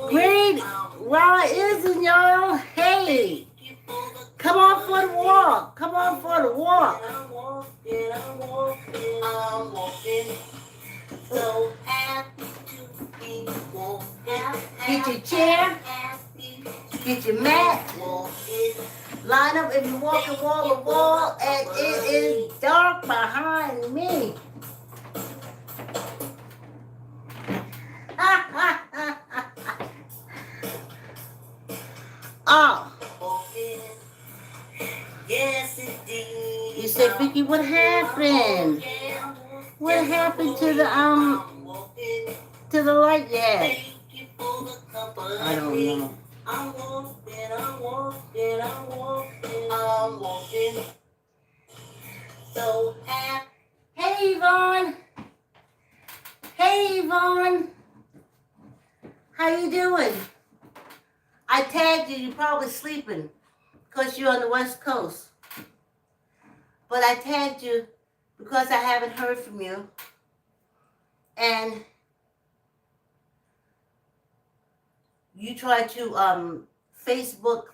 Great rising, y'all. Hey, come on for the walk. Come on for the walk. Get your chair. Get your mat. Line up if you're walking wall to wall, and it is dark behind me. Oh. You said, Vicki, what happened? What happened to the light you had? I don't know. Hey, Yvonne. Hey, Yvonne. How you doing? I tagged you. You're probably sleeping because you're on the West Coast. But I tagged you because I haven't heard from you. And you tried to Facebook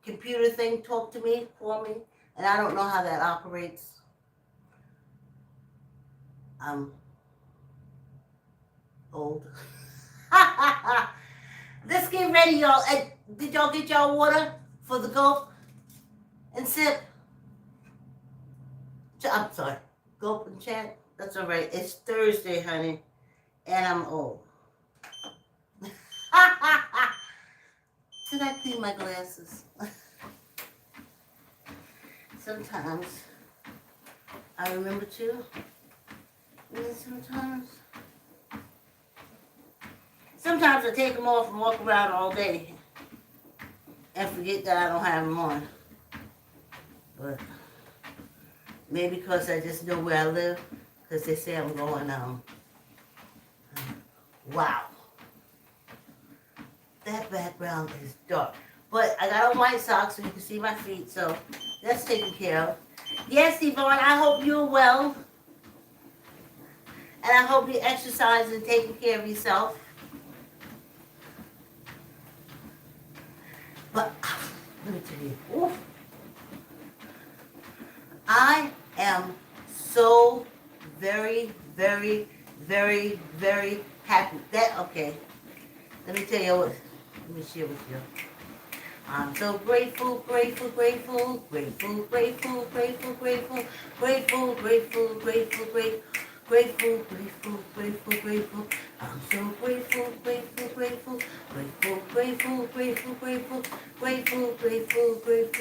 computer thing talk to me, call me, and I don't know how that operates. I'm old. Let's get ready, y'all. Did y'all get y'all water for the gulp and sip? I'm sorry. Gulp and chat? That's all right. It's Thursday, honey, and I'm old. Did I clean my glasses? Sometimes I remember to. And then sometimes I take them off and walk around all day and forget that I don't have them on. But maybe because I just know where I live, because they say I'm going, wow. That background is dark. But I got on white socks so you can see my feet, so that's taken care of. Yes, Yvonne, I hope you're well. And I hope you're exercising and taking care of yourself. But let me tell you, oof, I am so very, very, very, very happy. Okay, let me tell you what, let me share with you. I'm so grateful, grateful, grateful, grateful, grateful, grateful, grateful, grateful, grateful, grateful, grateful. Grateful, grateful, grateful, grateful. I'm so grateful, grateful, grateful, grateful, grateful, grateful, grateful, grateful, grateful, grateful,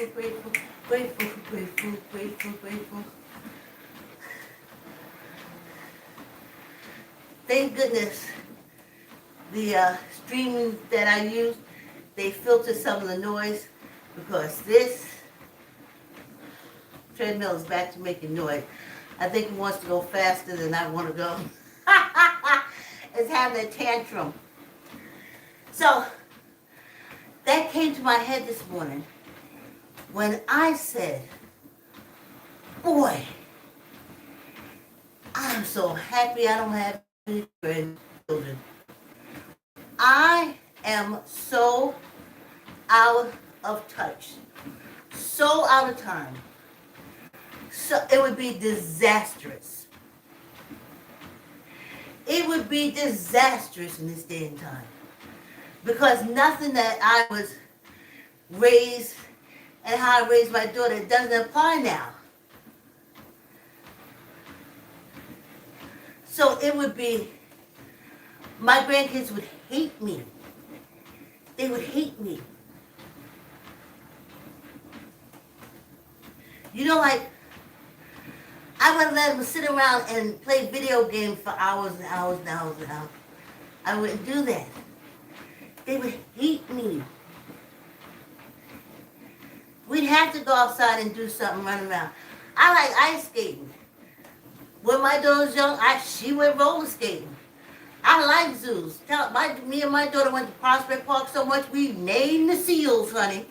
grateful, grateful, grateful, grateful, grateful. Thank goodness the streaming that I use, they filter some of the noise because this treadmill is back to making noise. I think it wants to go faster than I want to go. It's having a tantrum. So, that came to my head this morning when I said, boy, I'm so happy I don't have any grandchildren. I am so out of touch, so out of time. So it would be disastrous. It would be disastrous in this day and time. Because nothing that I was raised and how I raised my daughter doesn't apply now. So it would be, my grandkids would hate me. They would hate me. You know, like, I would let them sit around and play video games for hours and hours and hours and hours. I wouldn't do that. They would hate me. We'd have to go outside and do something, run around. I like ice skating. When my daughter was young, she went roller skating. I like zoos. Me and my daughter went to Prospect Park so much, we named the seals, honey.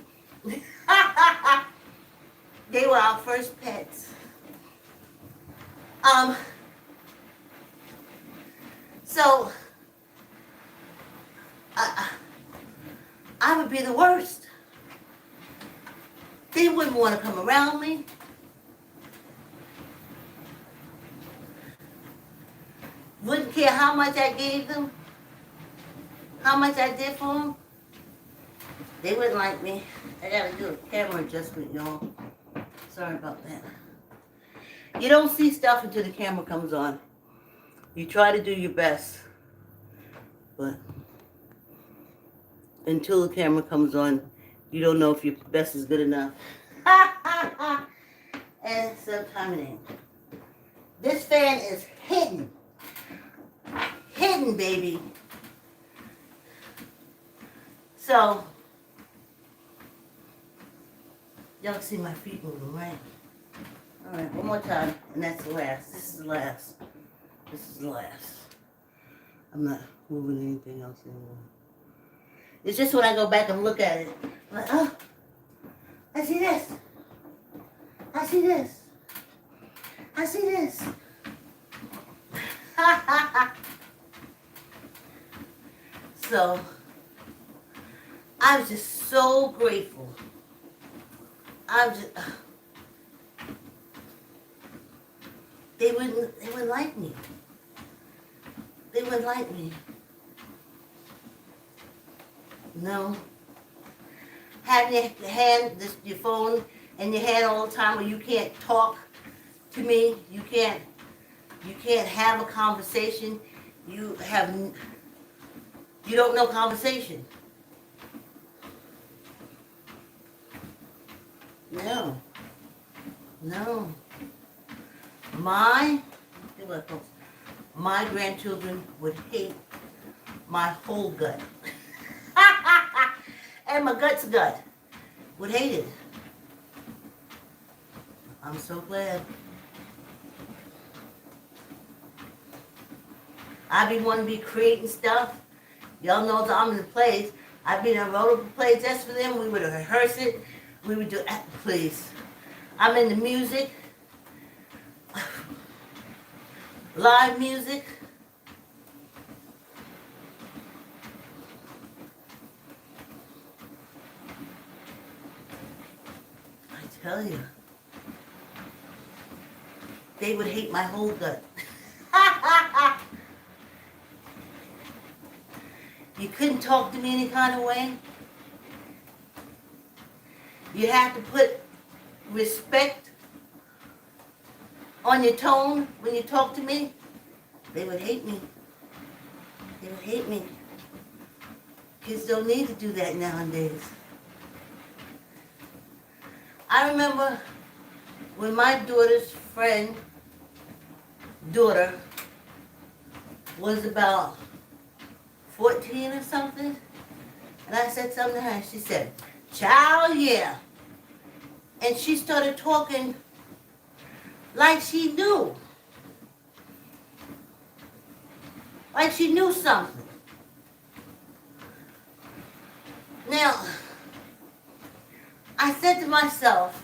They were our first So I would be the worst. They wouldn't want to come around me. Wouldn't care how much I gave them, how much I did for them. They wouldn't like me. I gotta do a camera adjustment, y'all. Sorry about that. You don't see stuff until the camera comes on. You try to do your best, but until the camera comes on, you don't know if your best is good enough. And sometimes it ain't. This fan is hidden. Hidden, baby. So, y'all can see my feet moving, right? Alright, one more time, and that's the last. This is the last. This is the last. I'm not moving anything else anymore. It's just when I go back and look at it, I'm like, oh, I see this. I see this. I see this. So, I'm just so grateful. They wouldn't like me. They wouldn't like me. No. Having your phone in your hand all the time where you can't talk to me, you can't have a conversation. You don't know conversation. No. My grandchildren would hate my whole gut. And my gut's gut would hate it. I'm so glad. I be wanting to be creating stuff. Y'all know that I'm in the plays. I wrote a play just for them. We would rehearse it. We would do, please. I'm into music. Live music. I tell you. They would hate my whole gut. You couldn't talk to me any kind of way. You have to put respect on your tone when you talk to me. They would hate me. They would hate me. Kids don't need to do that nowadays. I remember when my daughter's daughter was about 14 or something, and I said something to her, and she said, "Child, yeah." And she started talking like she knew. Like she knew something. Now, I said to myself,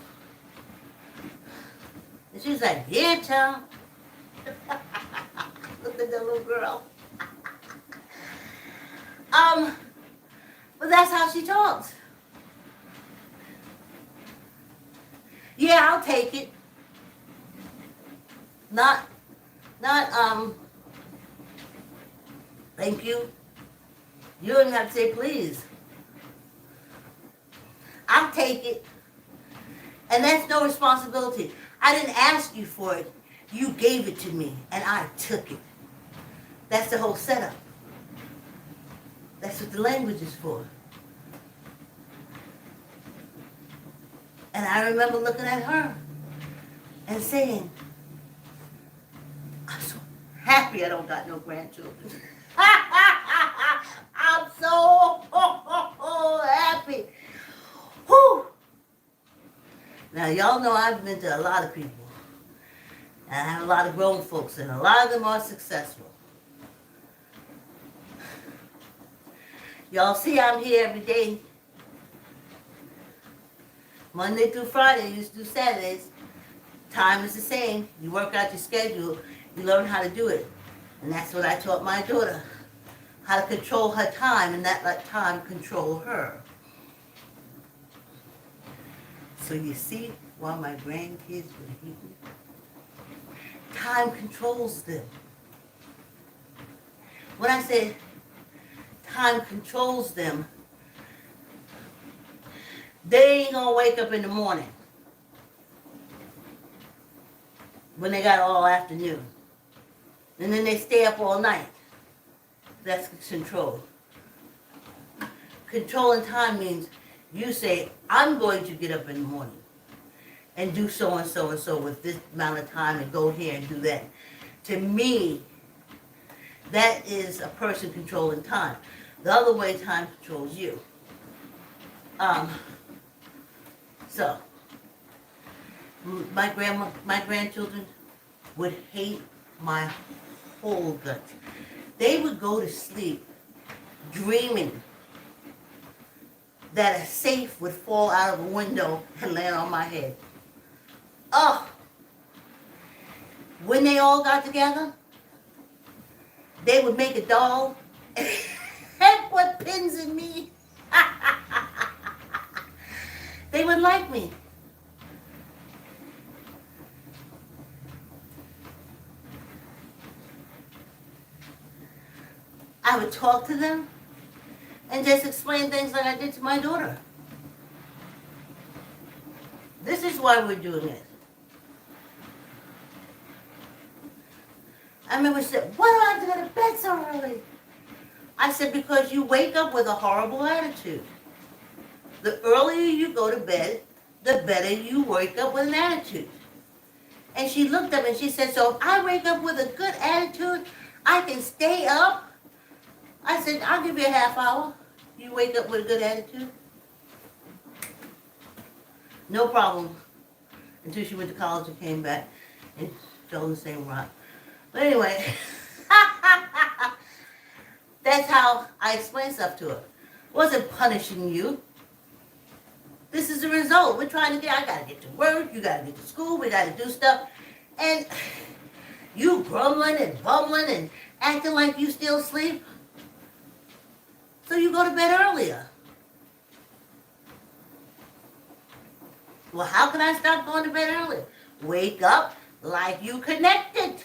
and she was like, "Yeah, child." Look at that little girl. But that's how she talks. Yeah, I'll take it. Not, thank you. You don't have to say please. I'll take it. And that's no responsibility. I didn't ask you for it. You gave it to me, and I took it. That's the whole setup. That's what the language is for. And I remember looking at her and saying, I'm so happy I don't got no grandchildren. I'm so happy. Whew. Now, y'all know I've been to a lot of people. And I have a lot of grown folks, and a lot of them are successful. Y'all see I'm here every day. Monday through Friday, used to do Saturdays. Time is the same. You work out your schedule. You learn how to do it. And that's what I taught my daughter. How to control her time and not let time control her. So you see why my grandkids would hate me? Time controls them. When I say time controls them, they ain't gonna wake up in the morning when they got all afternoon. And then they stay up all night. That's control. Controlling time means you say, I'm going to get up in the morning and do so and so and so with this amount of time and go here and do that. To me, that is a person controlling time. The other way, time controls you. So, my grandchildren would hate my whole guts. They would go to sleep dreaming that a safe would fall out of a window and land on my head. Oh, when they all got together, they would make a doll and put pins in me. They would like me. I would talk to them and just explain things like I did to my daughter. This is why we're doing it. I remember she said, why do I have to go to bed so early? I said, because you wake up with a horrible attitude. The earlier you go to bed, the better you wake up with an attitude. And she looked up and she said, so if I wake up with a good attitude, I can stay up? I said, I'll give you a half hour. You wake up with a good attitude? No problem. Until she went to college and came back and fell in the same rock. But anyway, that's how I explain stuff to her. Wasn't punishing you. This is the result. We're trying to get, I gotta get to work, you gotta get to school, we gotta do stuff. And you grumbling and bumbling and acting like you still sleep. So you go to bed earlier. Well, how can I stop going to bed earlier? Wake up like you connected.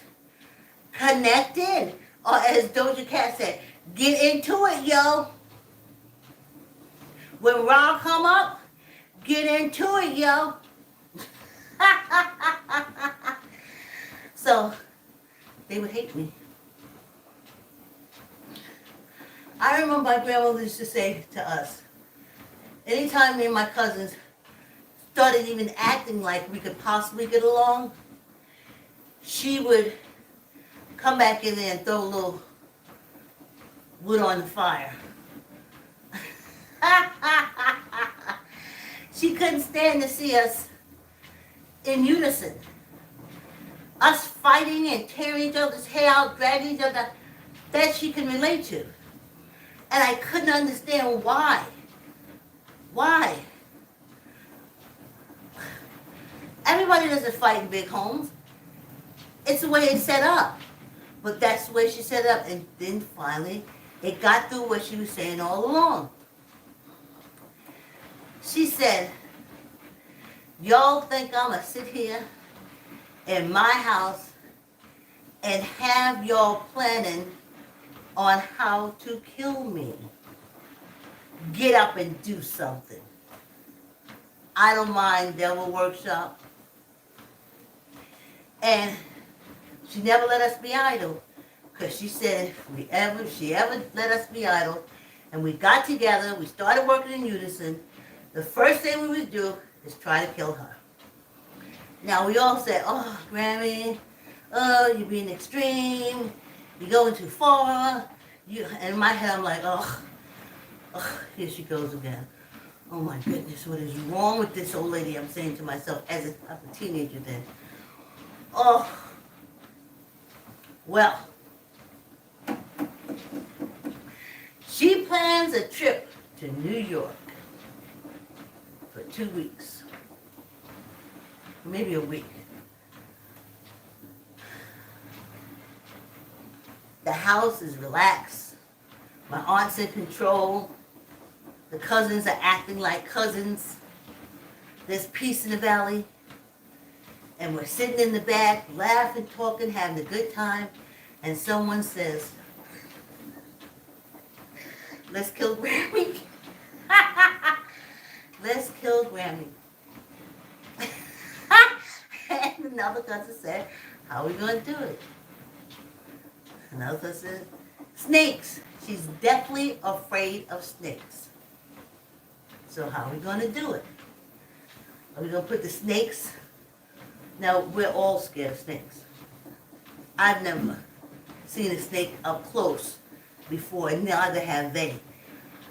Connected. Or as Doja Cat said, get into it, yo. When Rob come up, get into it, yo. So, they would hate me. I remember my grandmother used to say to us, anytime me and my cousins started even acting like we could possibly get along, she would come back in there and throw a little wood on the fire. She couldn't stand to see us in unison. Us fighting and tearing each other's hair out, dragging each other, that she can relate to. And I couldn't understand why. Why? Everybody doesn't fight in big homes. It's the way it's set up. But that's the way she set it up. And then finally, it got through what she was saying all along. She said, y'all think I'm going to sit here in my house and have y'all planning on how to kill me. Get up and do something. I don't mind devil workshop. And she never let us be idle. Because she said if she ever let us be idle, and we got together, we started working in unison, the first thing we would do is try to kill her. Now we all said, oh, Grammy, oh, you're being extreme, you're going too far. And in my head I'm like, oh, here she goes again. Oh my goodness, what is wrong with this old lady? I'm saying to myself as a teenager then. Oh, well, she plans a trip to New York for 2 weeks, maybe a week. The house is relaxed. My aunt's in control. The cousins are acting like cousins. There's peace in the valley. And we're sitting in the back, laughing, talking, having a good time. And someone says, let's kill Grammy. Let's kill Grammy. And another cousin said, how are we going to do it? Another cousin said, snakes. She's definitely afraid of snakes. So how are we going to do it? Are we going to put the snakes? Now, we're all scared of snakes. I've never seen a snake up close before, and neither have they.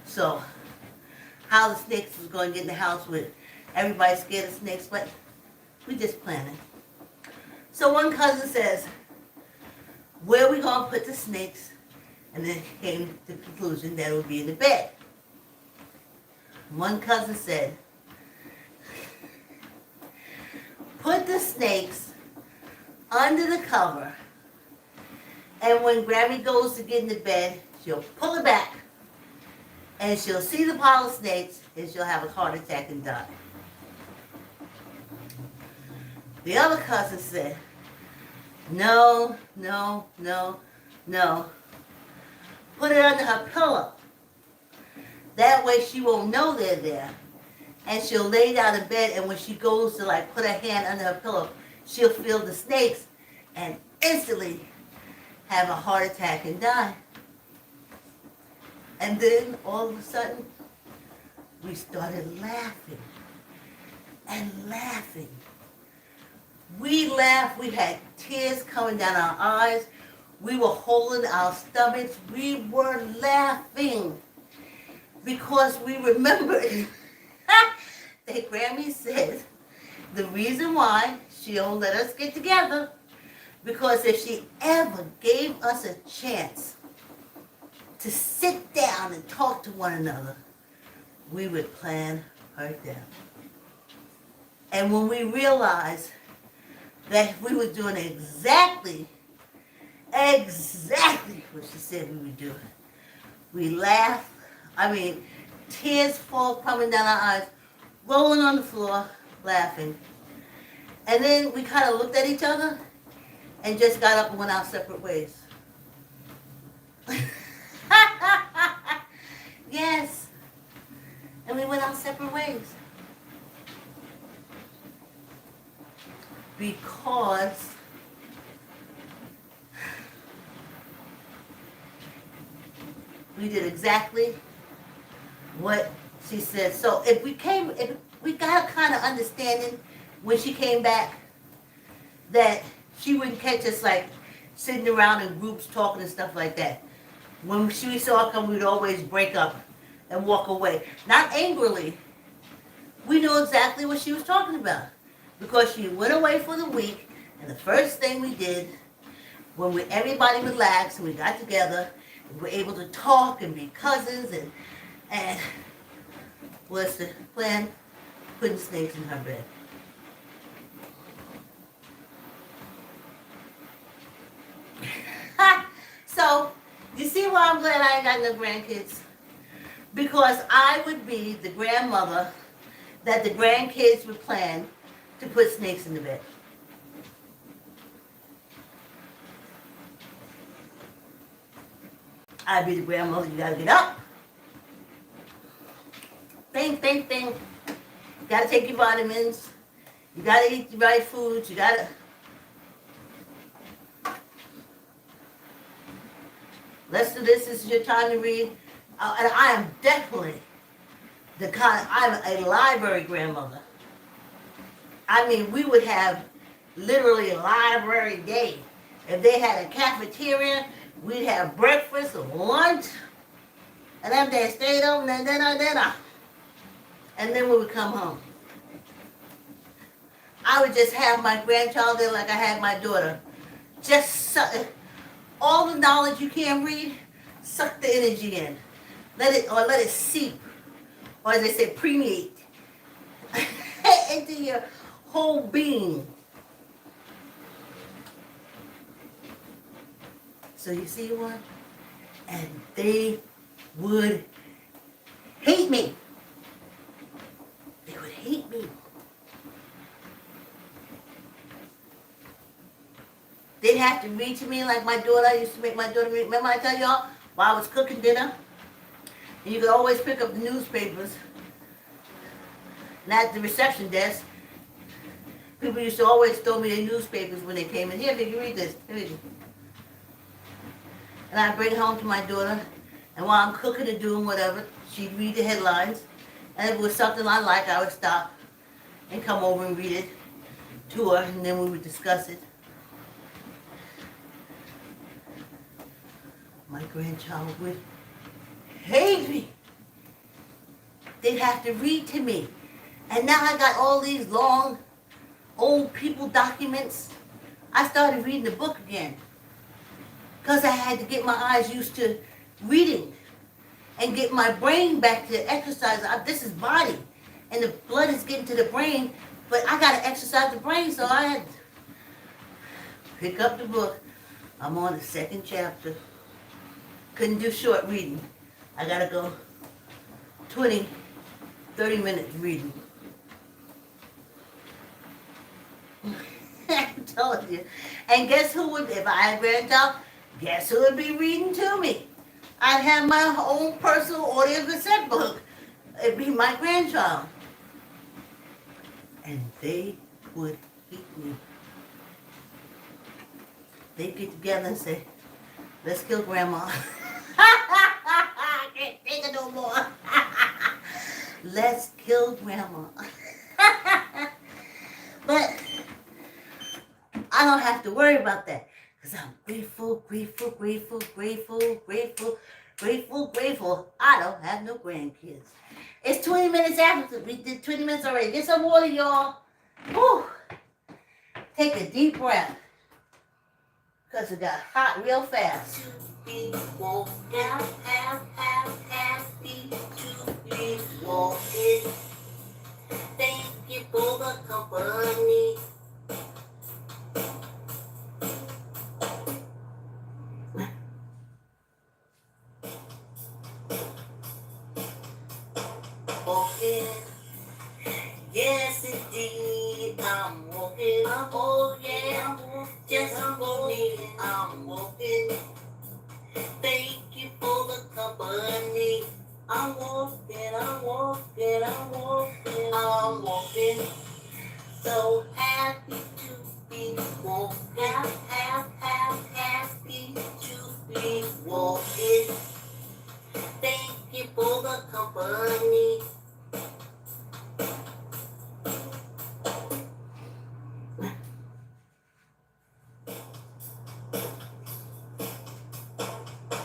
So, how the snakes was going to get in the house with everybody scared of snakes, but we just planning. So one cousin says, where are we going to put the snakes? And then came to the conclusion that it would be in the bed. One cousin said, put the snakes under the cover, and when Grammy goes to get in the bed, she'll pull it back, and she'll see the pile of snakes, and she'll have a heart attack and die. The other cousin said, no, no, no, no. Put it under her pillow. That way she won't know they're there. And she'll lay down in bed, and when she goes to like put her hand under her pillow, she'll feel the snakes and instantly have a heart attack and die. And then all of a sudden, we started laughing and laughing. We laughed. We had tears coming down our eyes. We were holding our stomachs. We were laughing because we remembered that Grammy said the reason why she don't let us get together, because if she ever gave us a chance to sit down and talk to one another, we would plan her down. And when we realized that we were doing exactly what she said we would do, we laughed. Tears fall coming down our eyes, rolling on the floor, laughing. And then we kind of looked at each other and just got up and went our separate ways. Yes. And we went our separate ways. Because we did exactly what she said. So if we got a kind of understanding when she came back that she wouldn't catch us like sitting around in groups talking and stuff like that. When she saw her come, we'd always break up and walk away. Not angrily. We knew exactly what she was talking about. Because she went away for the week, and the first thing we did, when everybody relaxed and we got together, we were able to talk and be cousins, and was to plan putting snakes in her bed. So, you see why I'm glad I ain't got no grandkids? Because I would be the grandmother that the grandkids would plan to put snakes in the bed. I'd be the grandmother, you gotta get up. Think. You gotta take your vitamins. You gotta eat the right foods. You gotta... Let's do this. This is your time to read. And I am definitely I'm a library grandmother. We would have literally a library day. If they had a cafeteria, we'd have breakfast or lunch. And then they stayed over and dinner. And then we would come home. I would just have my grandchild there like I had my daughter. Just all the knowledge you can't read, suck the energy in. Let it seep. Or as they say, permeate into your whole being. So you see what? And they would hate me. They would hate me. They'd have to read to me like my daughter. I used to make my daughter read. Remember I tell y'all while I was cooking dinner? And you could always pick up the newspapers. And at the reception desk, people used to always throw me their newspapers when they came in. Here, Vicki, read this. Here, Vicki. And I'd bring it home to my daughter. And while I'm cooking or doing whatever, she'd read the headlines. And if it was something I liked, I would stop and come over and read it to her. And then we would discuss it. My grandchild would hate me. They'd have to read to me. And now I got all these long, old people documents. I started reading the book again. Because I had to get my eyes used to reading. And get my brain back to exercise. This is body. And the blood is getting to the brain. But I got to exercise the brain. So I had to pick up the book. I'm on the second chapter. Couldn't do short reading. I gotta go 20, 30 minutes reading. I'm telling you. And guess who would, if I had grandchild, guess who would be reading to me? I'd have my own personal audio cassette book. It'd be my grandchild. And they would hate me. They'd get together and say, let's kill grandma. I can't take it no more. Let's kill grandma. But I don't have to worry about that. Because I'm grateful, grateful, grateful, grateful, grateful, grateful, grateful. I don't have no grandkids. It's 20 minutes after. We did 20 minutes already. Get some water, y'all. Whew. Take a deep breath. Because it got hot real fast. Be walking, happy to be walking. Thank you for the company. Walking, yes indeed, I'm walking. Oh yeah, just for me, I'm walking. Thank you for the company. I'm walking, I'm walking, I'm walking, I'm walking. So happy to be walking, happy to be walking. Thank you for the company.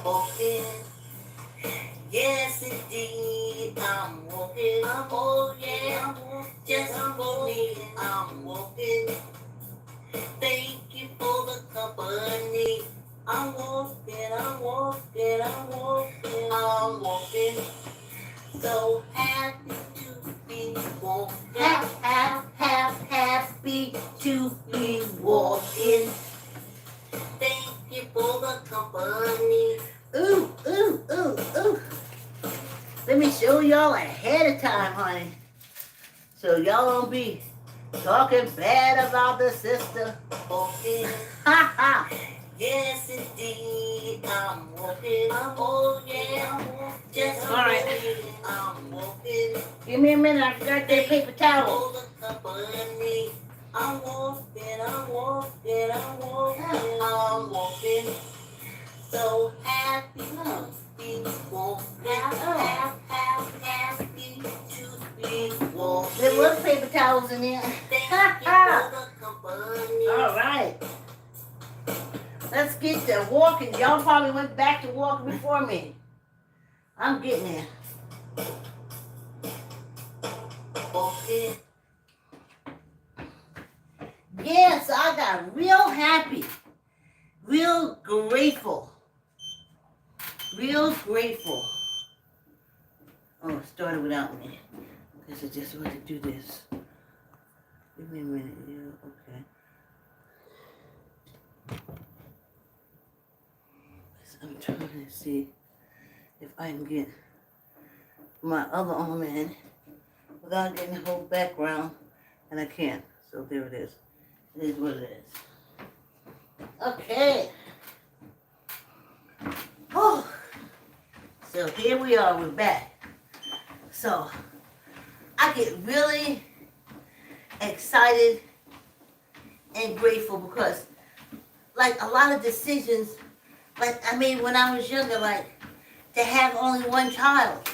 Walking, yes indeed, I'm walking. Oh yeah, just for me, I'm walking. Thank you for the company. I'm walking, I'm walking, I'm walking, I'm walking. So happy to be walking, happy to be walking. Thank you for the company. Ooh, ooh, ooh, ooh. Let me show y'all ahead of time, honey. So y'all don't be talking bad about the sister. Okay. Ha ha. Yes, indeed. I'm walking. Oh, yeah. Just all right. I'm walking. Give me a minute. I forgot that paper towel. I'm walking, I'm walking, I'm walking, I'm walking. So happy to be walking, happy to be walking. There was paper towels in there. All right. Let's get to walking. Y'all probably went back to walking before me. I'm getting there. Okay. Yes, I got real happy, real grateful, real grateful. Oh, it started without me. Because I just wanted to do this. Give me a minute. Yeah, okay. I'm trying to see if I can get my other arm in without getting the whole background, and I can't. So there it is. It is what it is. Okay. Oh, so here we are. We're back. So I get really excited and grateful because, like, a lot of decisions, like I made when I was younger, like to have only one child.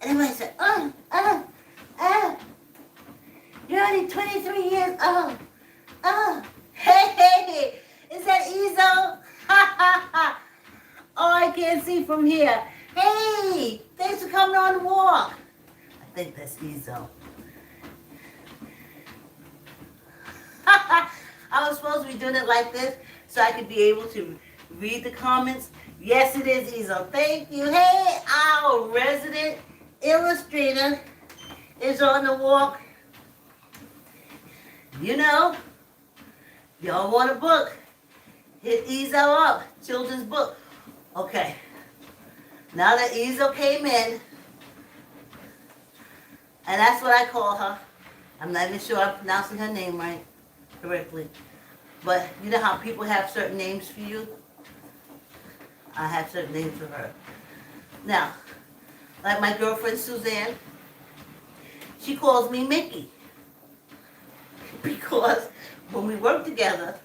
And everybody said, you're only 23 years old. Hey, is that Ezo? Oh, I can't see from here. Hey, thanks for coming on the walk. I think that's Ezo. I was supposed to be doing it like this so I could be able to read the comments. Yes, it is Ezo. Thank you. Hey, our resident illustrator is on the walk. You know, y'all want a book, hit Ezo up, children's book. Okay, now that Ezo came in, and that's what I call her. I'm not even sure I'm pronouncing her name right, correctly. But you know how people have certain names for you? I have certain names for her. Now, like my girlfriend Suzanne, she calls me Mickey. Because when we worked together,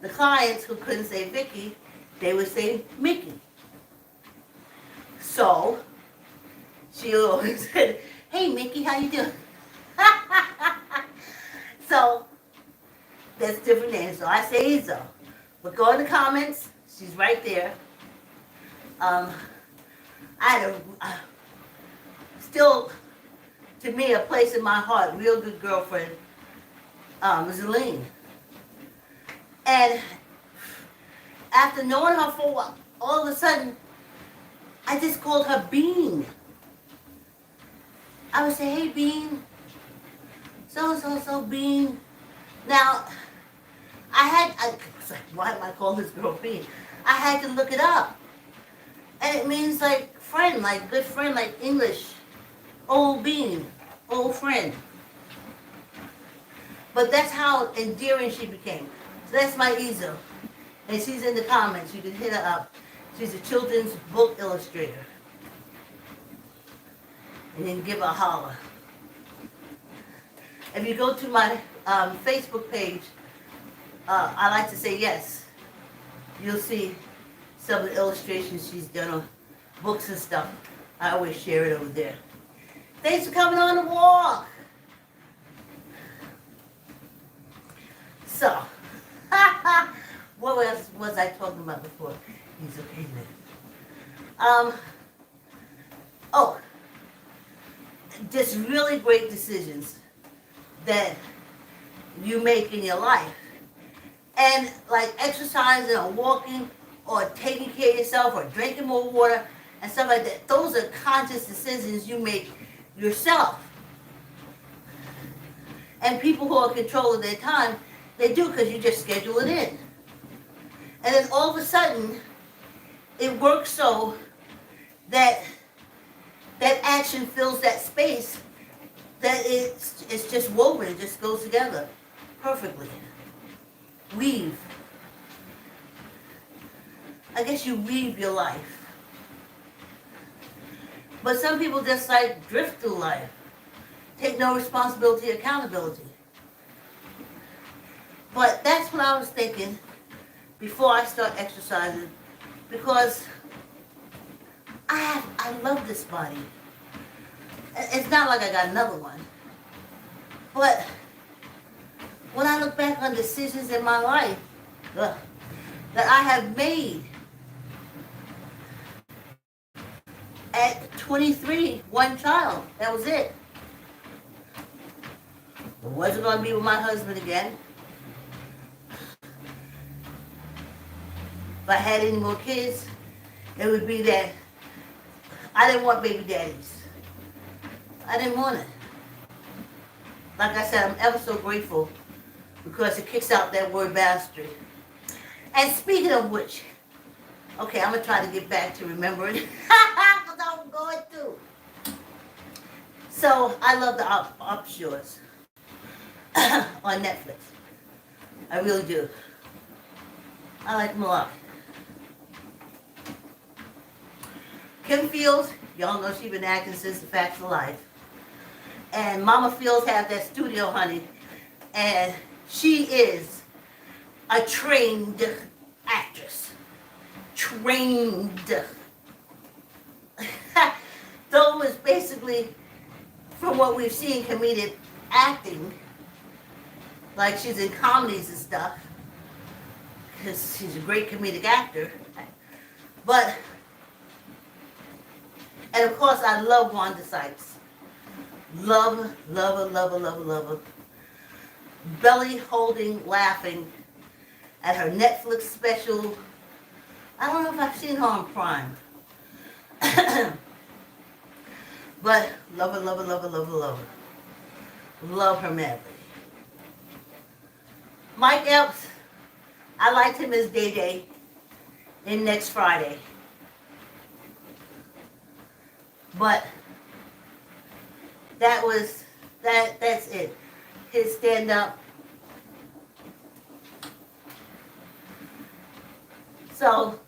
the clients who couldn't say Vicki, they would say Mickey. So, she always said, hey Mickey, how you doing? So, that's different names. So I say Ezo. But go in the comments, she's right there. I had still, to me, a place in my heart, real good girlfriend, Zelene. And after knowing her for a while, all of a sudden, I just called her Bean. I would say, hey Bean, so Bean. Now, I was like, why am I calling this girl Bean? I had to look it up. And it means like friend, like good friend, like English. Old Bean, old friend. But that's how endearing she became. So that's my Ezo. And she's in the comments. You can hit her up. She's a children's book illustrator. And then give her a holler. If you go to my Facebook page, I like to say yes. You'll see some of the illustrations she's done on books and stuff. I always share it over there. Thanks for coming on the walk. So, what else was I talking about before? He's okay now. Just really great decisions that you make in your life. And like exercising or walking or taking care of yourself or drinking more water and stuff like that, those are conscious decisions you make yourself. And people who are controlling their time, they do because you just schedule it in. And then all of a sudden, it works so that that action fills that space that it's just woven, it just goes together perfectly. Weave. I guess you weave your life. But some people just like drift through life. Take no responsibility, accountability. But that's what I was thinking before I start exercising, because I love this body. It's not like I got another one. But when I look back on decisions in my life that I have made at 23, one child, that was it. I wasn't going to be with my husband again. If I had any more kids, it would be that I didn't want baby daddies. I didn't want it. Like I said, I'm ever so grateful because it kicks out that word bastard. And speaking of which, Okay, I'm gonna try to get back to remembering because I'm going to. So I love the Offshores on Netflix. I really do. I like them a lot. Kim Fields, y'all know she's been acting since The Facts of Life. And Mama Fields had that studio, honey. And she is a trained actress. Trained. Though it's basically, from what we've seen, comedic acting. Like she's in comedies and stuff. Because she's a great comedic actor. But, and of course I love Wanda Sykes. Love her, love her, love her, love her, love her. Belly holding, laughing at her Netflix special. I don't know if I've seen her on Prime. But love her, love her, love her, love her, love her. Love her madly. Mike Epps, I liked him as Day Day in Next Friday. But that's it. His stand-up. So,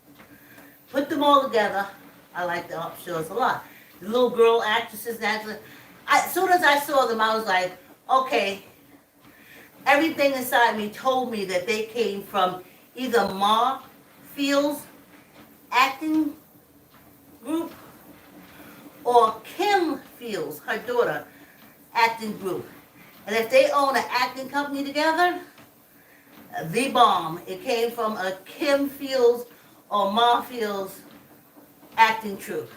put them all together. I like the Offshores a lot. The little girl actresses, as soon as I saw them, I was like, okay, everything inside me told me that they came from either Ma Fields' acting group or Kim Fields, her daughter, acting group. And if they own an acting company together, the bomb. It came from a Kim Fields or Ma Fields acting troupe.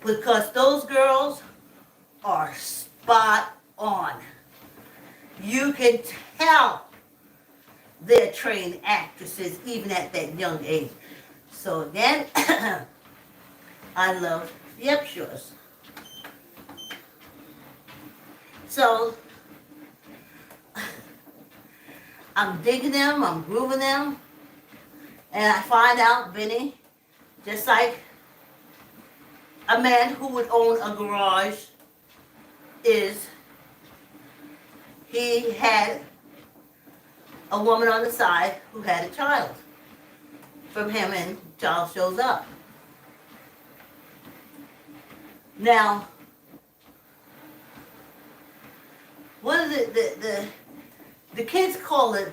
Because those girls are spot on. You can tell they're trained actresses even at that young age. So again, I love the Upshures. So I'm digging them, I'm grooving them, and I find out Benny, just like a man who would own a garage, he had a woman on the side who had a child from him, and the child shows up. Now, what is it? The kids call it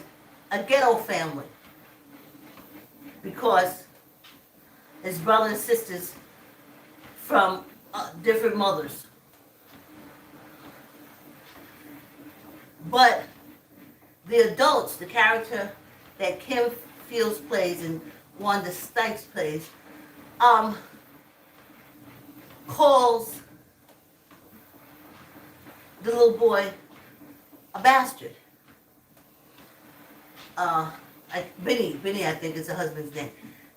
a ghetto family because it's brothers and sisters from different mothers. But the adults, the character that Kim Fields plays and Wanda Sykes plays, calls the little boy a bastard. Benny, I think is the husband's name.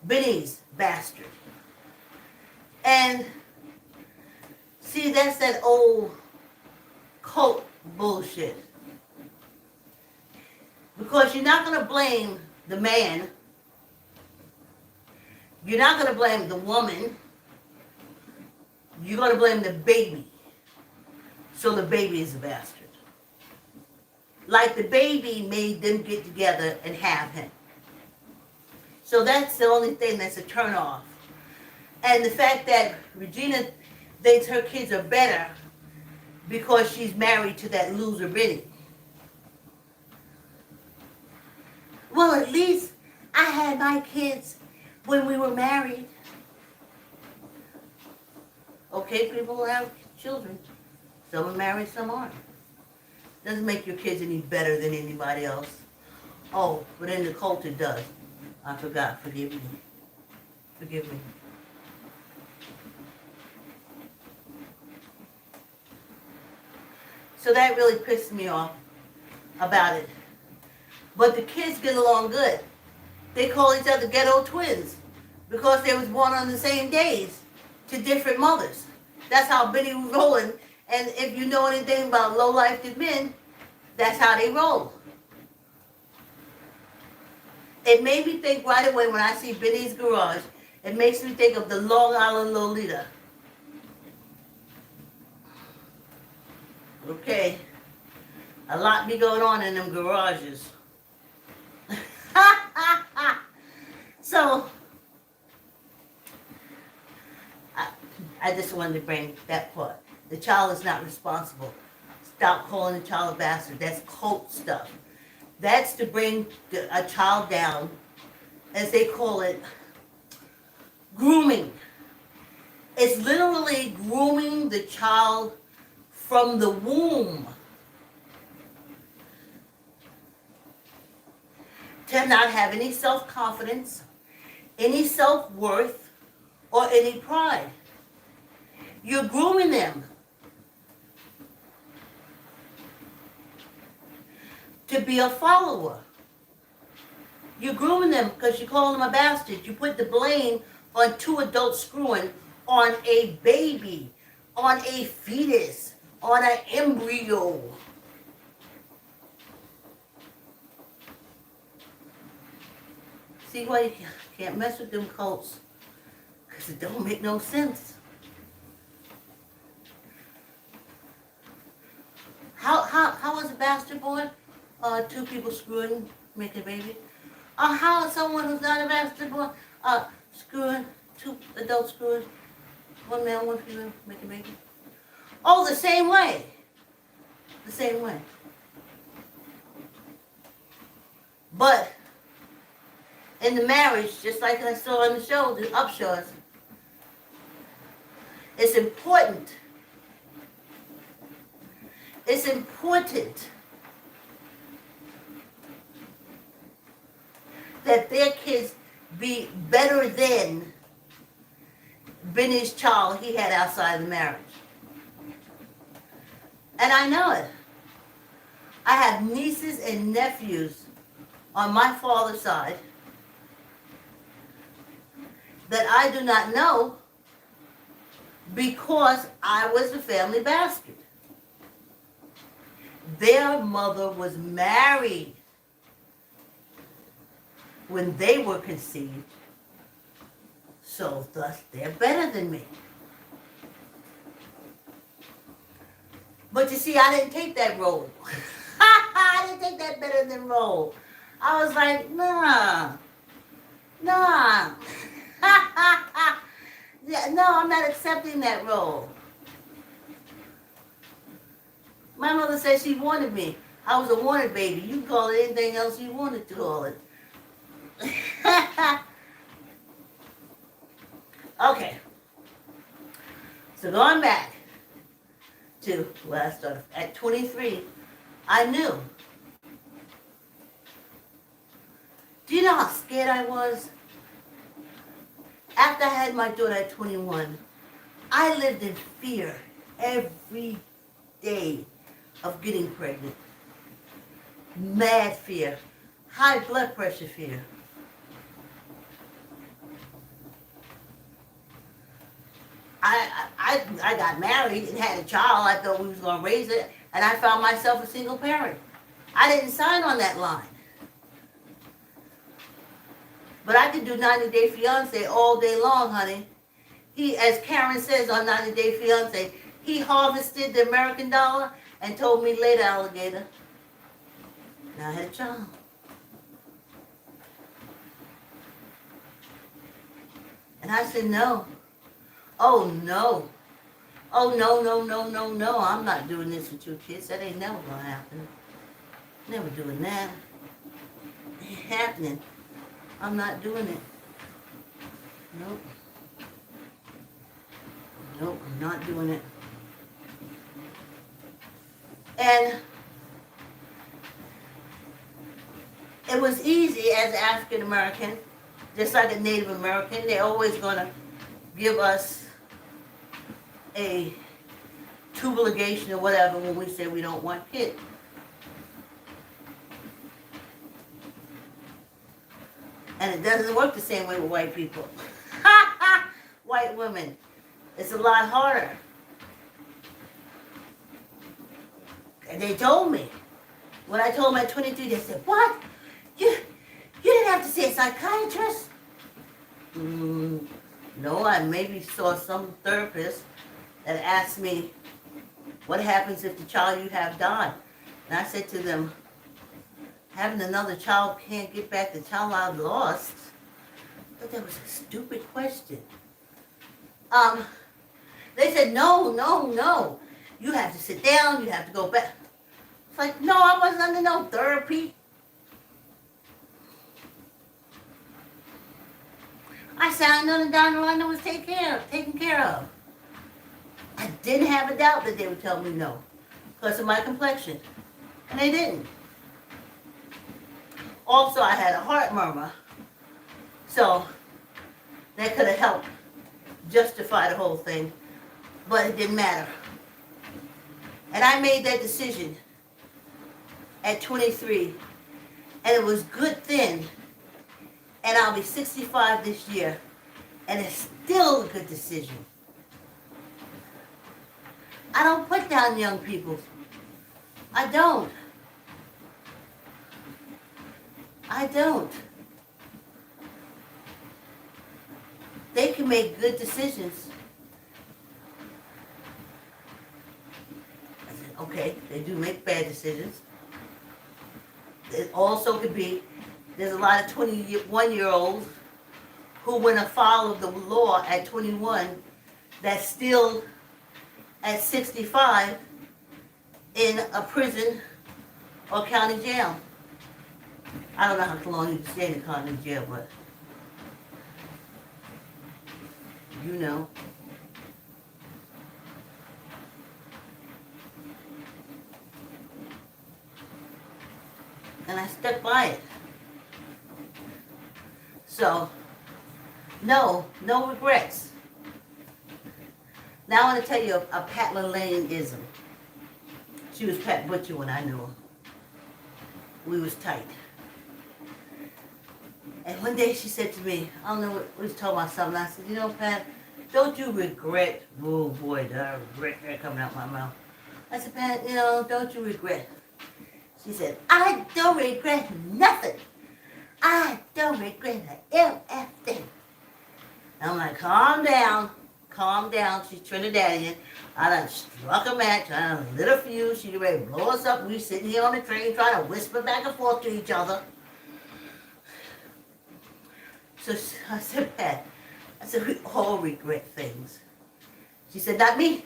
Benny's bastard. And see, that's that old cult bullshit. Because you're not going to blame the man. You're not going to blame the woman. You're going to blame the baby. So the baby is a bastard. Like the baby made them get together and have him. So that's the only thing that's a turn off. And the fact that Regina thinks her kids are better because she's married to that loser Benny. Well, at least I had my kids when we were married. Okay, people have children. Some are married, some aren't. Doesn't make your kids any better than anybody else. Oh, but in the cult it does. I forgot. Forgive me. Forgive me. So that really pissed me off about it. But the kids get along good. They call each other ghetto twins because they was born on the same days to different mothers. That's how Benny was rolling. And if you know anything about low-life men, that's how they roll. It made me think right away when I see Benny's garage It makes me think of the Long Island Lolita. Okay. A lot be going on in them garages. So, I just wanted to bring that part. The child is not responsible. Stop calling the child a bastard. That's cult stuff. That's to bring a child down, as they call it, grooming. It's literally grooming the child from the womb to not have any self-confidence, any self-worth, or any pride. You're grooming them to be a follower. You're grooming them because you call them a bastard. You put the blame on two adults screwing on a baby, on a fetus, on an embryo. See why you can't mess with them cults? Because it don't make no sense. How was a bastard born? Two people screwing, make a baby. How is someone who's not a bastard born screwing, two adults screwing, one male, one female, make a baby? Oh, the same way. The same way. But in the marriage, just like I saw on the show, the Upshaws, it's important. It's important that their kids be better than Benny's child he had outside the marriage. And I know it. I have nieces and nephews on my father's side that I do not know because I was a family bastard. Their mother was married when they were conceived, so thus they're better than me. But you see, I didn't take that role. I didn't take that better than role. I was like, nah. Yeah, no, I'm not accepting that role. My mother said she wanted me. I was a wanted baby. You can call it anything else you wanted to call it. Okay. So going back to where I started. At 23, I knew. Do you know how scared I was? After I had my daughter at 21, I lived in fear every day of getting pregnant. Mad fear. High blood pressure fear. I got married and had a child. I thought we was going to raise it, and I found myself a single parent. I didn't sign on that line. But I could do 90 Day Fiancé all day long, honey. He, as Karen says on 90 Day Fiancé, he harvested the American dollar and told me later, alligator. Now I had a child. And I said, no. Oh, no. Oh, no. I'm not doing this with two kids. That ain't never going to happen. Never doing that. It ain't happening. I'm not doing it. Nope. Nope, I'm not doing it. And it was easy as African American, just like a Native American. They're always going to give us a tubal ligation or whatever when we say we don't want kids. And it doesn't work the same way with white people. White women. It's a lot harder. And they told me. When I told them at 23, they said, what? You didn't have to see a psychiatrist? No, I maybe saw some therapist that asked me, what happens if the child you have died? And I said to them, having another child can't get back the child I lost. I thought that was a stupid question. They said, no. You have to sit down, you have to go back. It's like, no, I wasn't under no therapy. I signed on the dotted line that was taken care of. I didn't have a doubt that they would tell me no because of my complexion. And they didn't. Also, I had a heart murmur. So that could have helped justify the whole thing. But it didn't matter. And I made that decision at 23. And it was good then. And I'll be 65 this year. And it's still a good decision. I don't put down young people. I don't. They can make good decisions. I said, okay, they do make bad decisions. It also could be, there's a lot of 21-year-olds who went afoul of the law at 21 that's still at 65 in a prison or county jail. I don't know how long you can stay in county jail, but you know. And I stuck by it. So, no regrets. Now I want to tell you a Pat LaLanne-ism. She was Pat Butcher when I knew her. We was tight. And one day she said to me, I don't know what, we was talking about something. I said, you know, Pat, don't you regret, oh boy, did I regret that coming out my mouth. I said, Pat, you know, don't you regret? She said, I don't regret nothing. I don't regret a MF thing. And I'm like, calm down. She's Trinidadian. I done struck a match. I done lit a fuse. She ready to blow us up. We sitting here on the train trying to whisper back and forth to each other. So I said, Pat, we all regret things. She said, not me.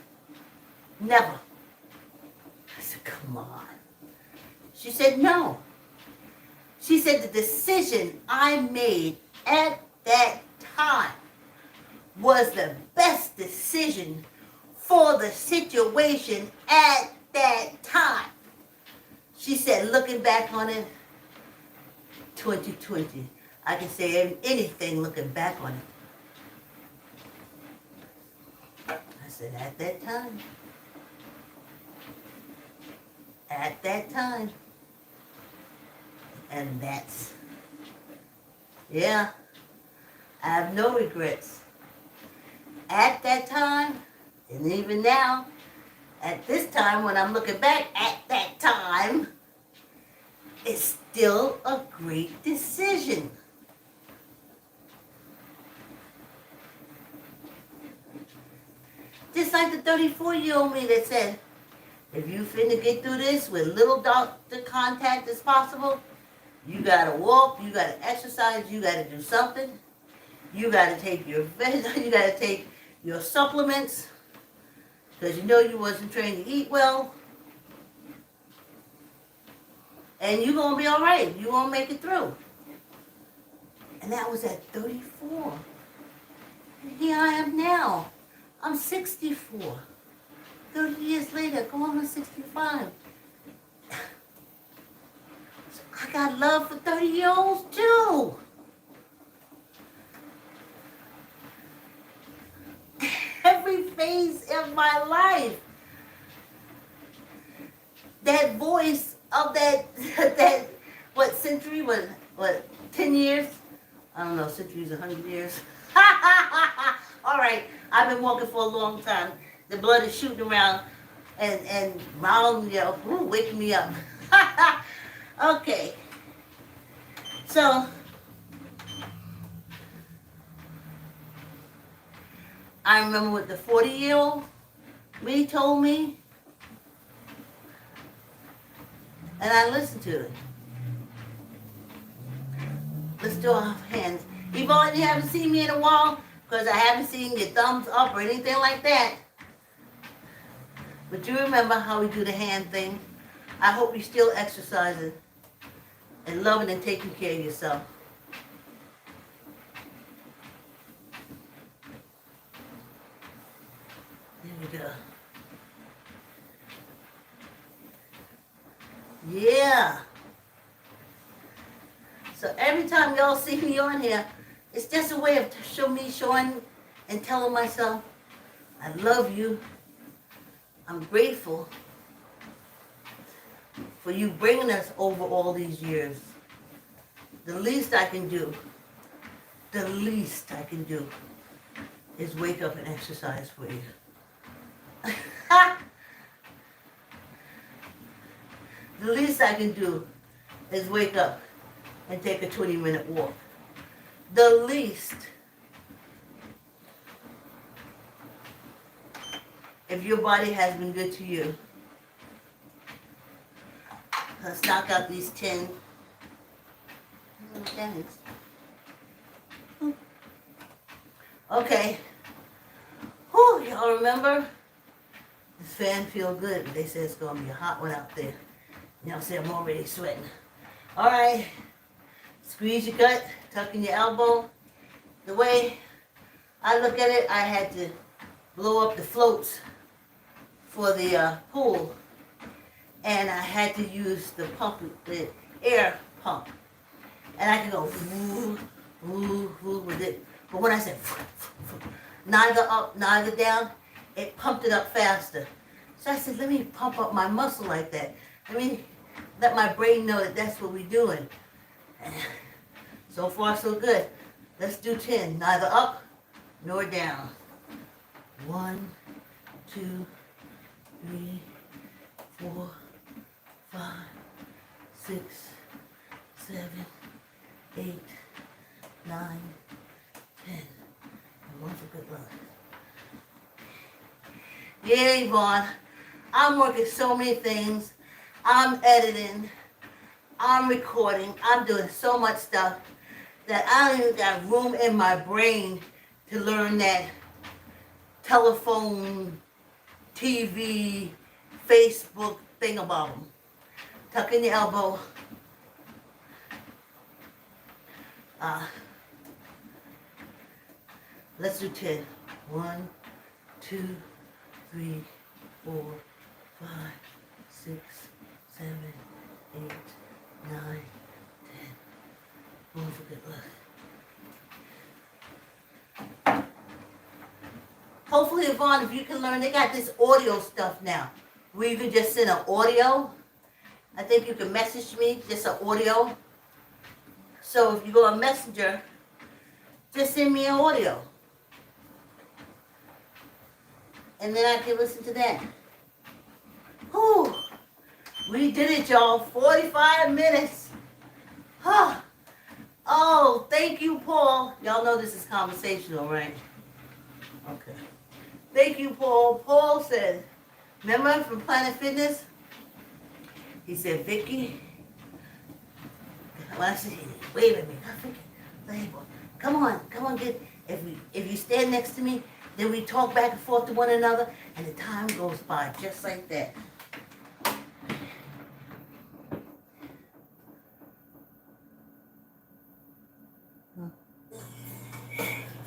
Never. I said, come on. She said, no. She said, the decision I made at that time was the best decision for the situation at that time. She said, looking back on it, 2020, I can say anything looking back on it. I said, at that time. At that time. And that's, yeah, I have no regrets. At that time, and even now, at this time when I'm looking back at that time, it's still a great decision. Just like the 34-year-old me that said, if you finna get through this with little doctor contact as possible, you gotta walk, you gotta exercise, you gotta do something. You gotta take your supplements, because you know you wasn't trained to eat well. And you're gonna be all right. You're gonna make it through. And that was at 34. And here I am now. I'm 64. 30 years later, going on 65. I got love for 30-year-olds too. Every phase of my life. That voice of that what century, what 10 years? I don't know, century's 100 years. All right, I've been walking for a long time. The blood is shooting around and mouthing, waking me up. Okay. So, I remember what the 40-year-old me told me, and I listened to it. Let's do our hands. Yvonne, you haven't seen me in a while because I haven't seen your thumbs up or anything like that. But you remember how we do the hand thing. I hope you're still exercising and loving and taking care of yourself. There we go. Yeah. So every time y'all see me on here, it's just a way of showing and telling myself, I love you. I'm grateful for you bringing us over all these years. The least I can do is wake up and exercise for you. The least I can do is wake up and take a 20-minute walk. The least. If your body has been good to you, let's knock out these 10. Okay. Whew, y'all remember? This fan feels good, but they say it's going to be a hot one out there. Y'all see I'm already sweating. All right. Squeeze your gut, tuck in your elbow. The way I look at it, I had to blow up the floats for the pool, and I had to use the pump, the air pump, and I could go woo, woo, woo with it. But when I said neither up, neither down, it pumped it up faster. So I said, let me pump up my muscle like that. Let me let my brain know that that's what we're doing. And so far, so good. Let's do 10. Neither up nor down. 1, 2, 3, 4, 5, 6, 7, 8, 9, 10. And one for good luck. Yeah, Yvonne. I'm working so many things. I'm editing. I'm recording. I'm doing so much stuff that I don't even got room in my brain to learn that telephone, TV, Facebook thingabobber. Tuck in your elbow. Let's do 10. 1, 2, 3, 4, 5, 6, 7, 8, 9, 10. One for good luck. Hopefully, Yvonne, if you can learn, they got this audio stuff now, where you can just send an audio. I think you can message me, just an audio. So if you go on Messenger, just send me an audio. And then I can listen to that. Whew. We did it, y'all. 45 minutes. Huh. Oh, thank you, Paul. Y'all know this is conversational, right? Okay. Thank you, Paul. Paul said, remember from Planet Fitness? He said, Vicki. Well, I said, wait a minute. Come on, get. If you stand next to me, then we talk back and forth to one another, and the time goes by just like that.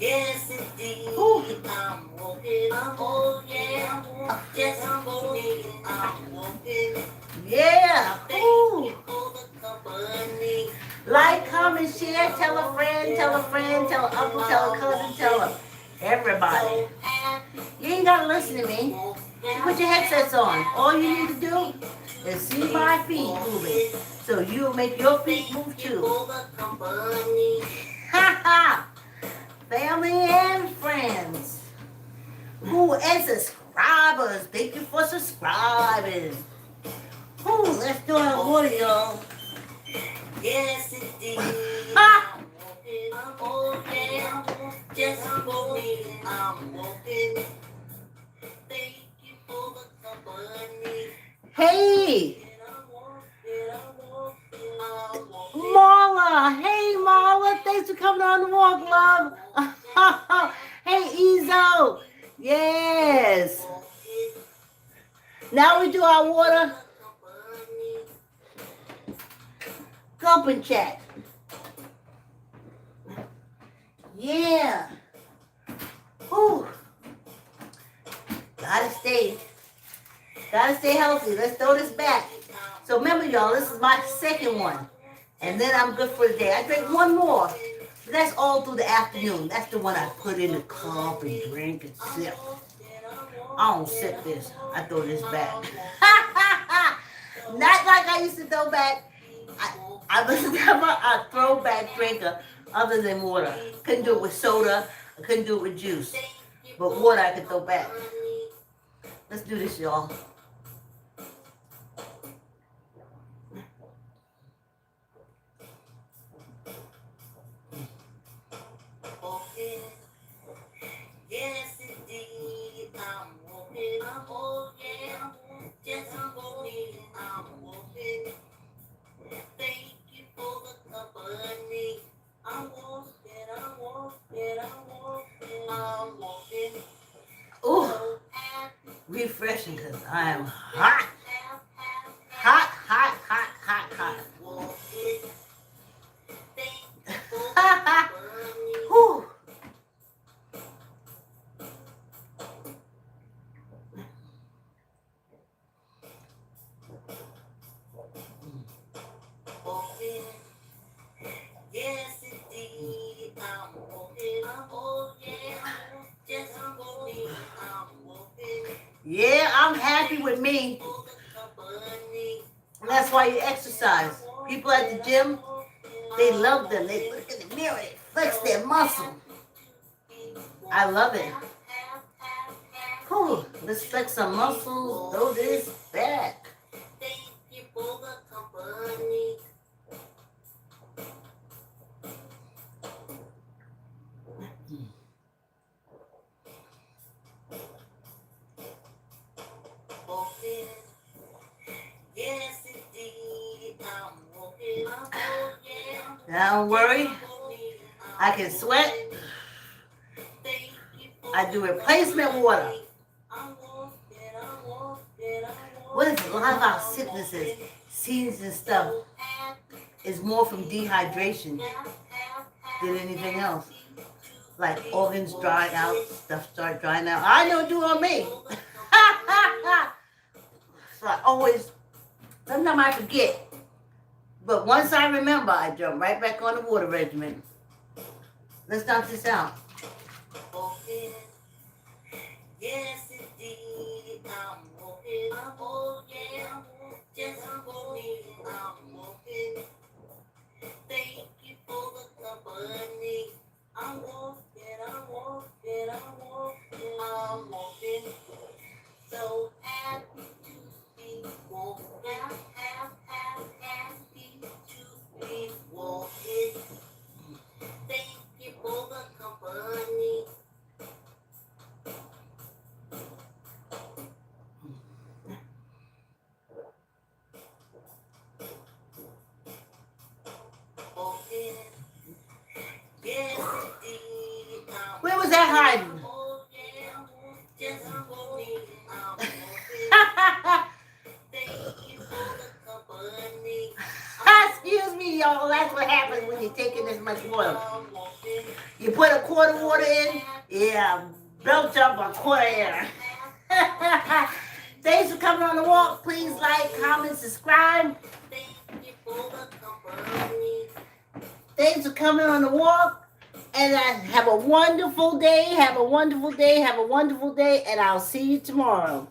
Yes, indeed. I'm walking. Oh, yeah. Yes, I'm walking. I'm walking. Yeah. Ooh. Like, comment, share, tell a friend, tell an uncle, tell a cousin, tell everybody. You ain't got to listen to me. You put your headsets on. All you need to do is see my feet moving. So you'll make your feet move too. Ha ha! Family and friends. Ooh, and subscribers. Thank you for subscribing. Ooh, let's do an audio. Yes, indeed. Ha! Oh, yeah. Just for me, I'm walking. Thank you for the company. Hey! Marla! Hey, Marla! Thanks for coming on the walk, love. Hey, Ezo! Yes! Now we do our water. Gulp and chat. Yeah. Whew. Gotta stay healthy. Let's throw this back. So remember, y'all, this is my second one. And then I'm good for the day. I drink one more. But that's all through the afternoon. That's the one I put in the cup and drink and sip. I don't sip this. I throw this back. Not like I used to throw back. I was never a throwback drinker other than water. Couldn't do it with soda. I couldn't do it with juice. But water I could throw back. Let's do this, y'all. Yes, indeed, I'm walking. Oh, yeah. Just for me, I'm walking. Thank you for the company. I'm walking, I'm walking, I'm walking, I'm walking. Ooh, refreshing because I am hot. Hot, hot, hot, hot, hot. Whew. Yes, indeed, I'm walking. Oh, yeah, just for me, I'm walking. Yeah, I'm happy with me. And that's why you exercise. People at the gym, they love them. They look in the mirror, they flex their muscle. I love it. Whew, let's flex some muscles, throw this back. Thank you for the company. Yes, indeed, I'm walking. Don't worry, I can sweat. I do replacement water. What is a lot of our sicknesses, seeds and stuff, is more from dehydration than anything else. Like organs dry out, stuff start drying out. I know it do on me. So I always, sometimes I forget. But once I remember, I jump right back on the water regimen. Let's knock this out. Yes, indeed, I'm walking. Oh, yeah, just for me, I'm walking. Thank you for the company. I'm walking, I'm walking, I'm walking, I'm walking. So happy to be walking. Happy to be walking. Thank you for the company. Where was that hiding? Excuse me, y'all. That's what happens when you're taking this much water. You put a quart of water in, yeah, belch up a quart of air. Thanks for coming on the walk. Please like, comment, subscribe. Thanks for coming on the walk. And have a wonderful day. Have a wonderful day. Have a wonderful day. And I'll see you tomorrow.